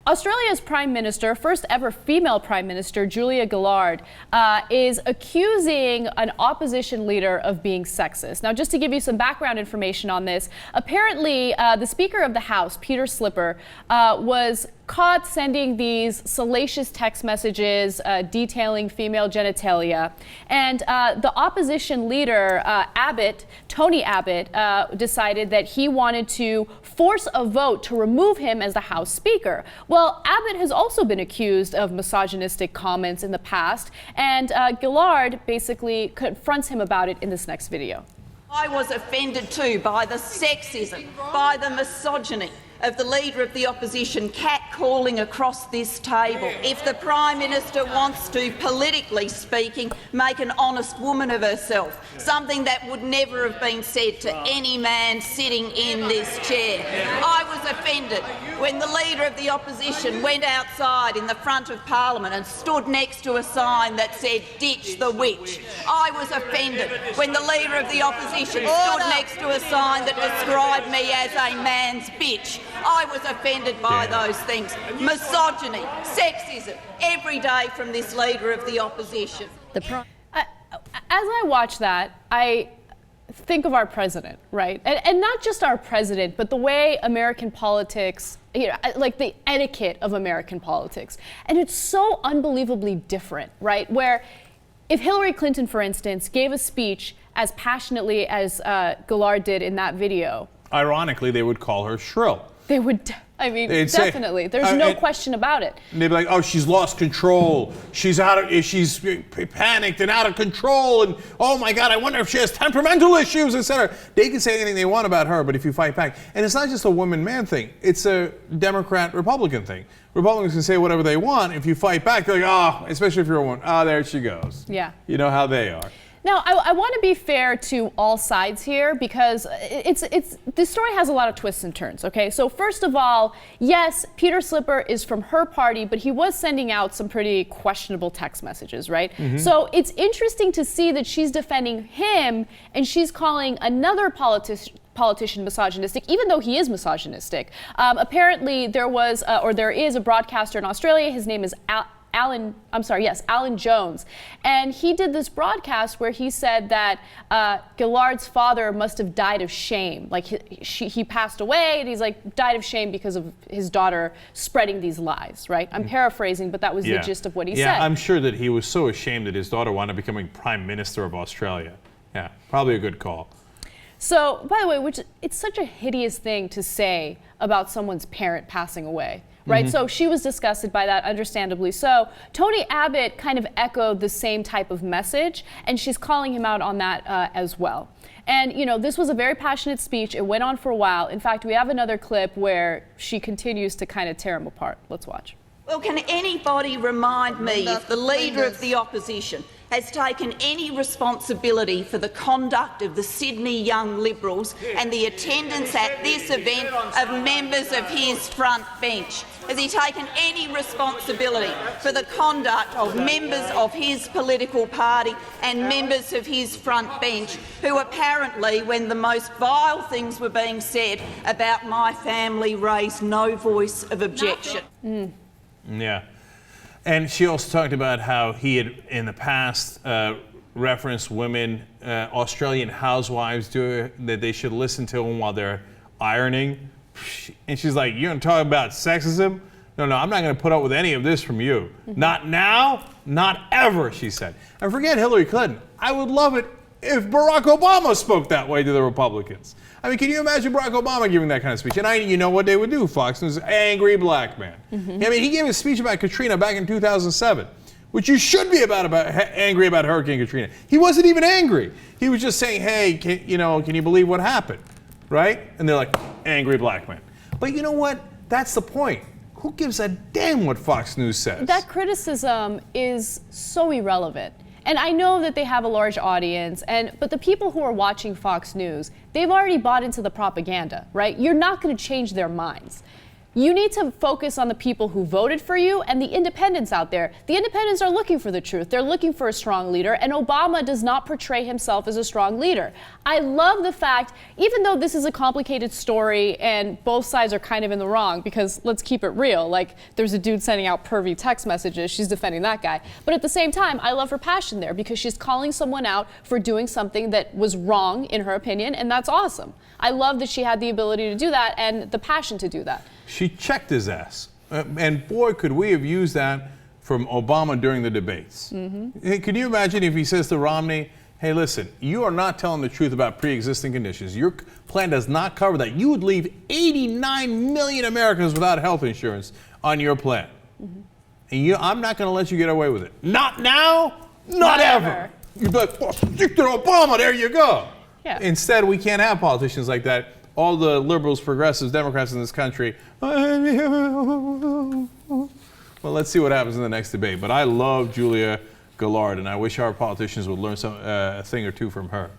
Australia's Prime Minister, first ever female Prime Minister, Julia Gillard, is accusing an opposition leader of being sexist. Now, just to give you some background information on this, apparently the Speaker of the House, Peter Slipper, was caught sending these salacious text messages detailing female genitalia. And the opposition leader, Tony Abbott, decided that he wanted to force a vote to remove him as the House Speaker. Well, Abbott has also been accused of misogynistic comments in the past, and Gillard basically confronts him about it in this next video. I was offended too by the sexism, by the misogyny of the Leader of the Opposition catcalling across this table. If the Prime Minister wants to, politically speaking, make an honest woman of herself, something that would never have been said to any man sitting in this chair. I was offended when the Leader of the Opposition went outside in the front of Parliament and stood next to a sign that said, "Ditch the witch." I was offended when the Leader of the Opposition stood next to a sign that described me as a man's bitch. I was offended by those things. Misogyny, sexism, every day from this Leader of the Opposition. As I watch that, I think of our president, right? And not just our president, but the way American politics, like the etiquette of American politics. And it's so unbelievably different, right? Where if Hillary Clinton, for instance, gave a speech as passionately as Gillard did in that video, ironically, they would call her shrill. They would, I mean, definitely. There's no question about it. And they'd be like, "Oh, she's lost control. She's she's panicked and out of control. And oh my God, I wonder if she has temperamental issues, etc." They can say anything they want about her, but if you fight back, and it's not just a woman-man thing. It's a Democrat-Republican thing. Republicans can say whatever they want. If you fight back, they're like, "Oh," especially if you're a woman. "Oh, there she goes." Yeah. You know how they are. Now, I want to be fair to all sides here because this story has a lot of twists and turns, okay? So first of all, yes, Peter Slipper is from her party, but he was sending out some pretty questionable text messages, right? Mm-hmm. So it's interesting to see that she's defending him and she's calling another politician misogynistic, even though he is misogynistic. Apparently there is a broadcaster in Australia. His name is Alan Jones. And he did this broadcast where he said that Gillard's father must have died of shame. Like he passed away and he's like died of shame because of his daughter spreading these lies, right? I'm paraphrasing, but that was the gist of what he said. Yeah, I'm sure that he was so ashamed that his daughter wound up becoming Prime Minister of Australia. Yeah, probably a good call. So, by the way, it's such a hideous thing to say about someone's parent passing away. Right, so she was disgusted by that, understandably so. Tony Abbott kind of echoed the same type of message, and she's calling him out on that as well. And, you know, this was a very passionate speech. It went on for a while. In fact, we have another clip where she continues to kind of tear him apart. Let's watch. Well, can anybody remind me if the Leader of the Opposition has taken any responsibility for the conduct of the Sydney Young Liberals and the attendance at this event of members of his front bench? Has he taken any responsibility for the conduct of members of his political party and members of his front bench who apparently, when the most vile things were being said about my family, raised no voice of objection? Yeah. And she also talked about how he had, in the past, referenced women, Australian housewives, that they should listen to him while they're ironing. And she's like, "You're going to talk about sexism? No, I'm not going to put up with any of this from you. Not now, not ever," she said. And forget Hillary Clinton. I would love it if Barack Obama spoke that way to the Republicans. I mean, can you imagine Barack Obama giving that kind of speech? And you know what they would do, Fox News, angry black man. I mean, he gave a speech about Katrina back in 2007, which you should be angry about Hurricane Katrina. He wasn't even angry. He was just saying, "Hey, can you believe what happened?" Right? And they're like, angry black man. But you know what? That's the point. Who gives a damn what Fox News says? That criticism is so irrelevant. And I know that they have a large audience, but the people who are watching Fox News, they've already bought into the propaganda, right? You're not going to change their minds. You need to focus on the people who voted for you and the independents out there. The independents are looking for the truth. They're looking for a strong leader, and Obama does not portray himself as a strong leader. I love the fact, even though this is a complicated story and both sides are kind of in the wrong, because let's keep it real, like there's a dude sending out pervy text messages, she's defending that guy. But at the same time, I love her passion there because she's calling someone out for doing something that was wrong in her opinion, and that's awesome. I love that she had the ability to do that and the passion to do that. She checked his ass. And boy, could we have used that from Obama during the debates. Hey, can you imagine if he says to Romney, hey, listen, you are not telling the truth about pre-existing conditions. Your plan does not cover that. You would leave 89 million Americans without health insurance on your plan. And I'm not going to let you get away with it. Not now, not ever. You'd be like, oh, stick to Obama, there you go. Yeah. Instead, we can't have politicians like that. All the liberals, progressives, Democrats in this country. Well, let's see what happens in the next debate. But I love Julia Gillard, and I wish our politicians would learn a thing or two from her.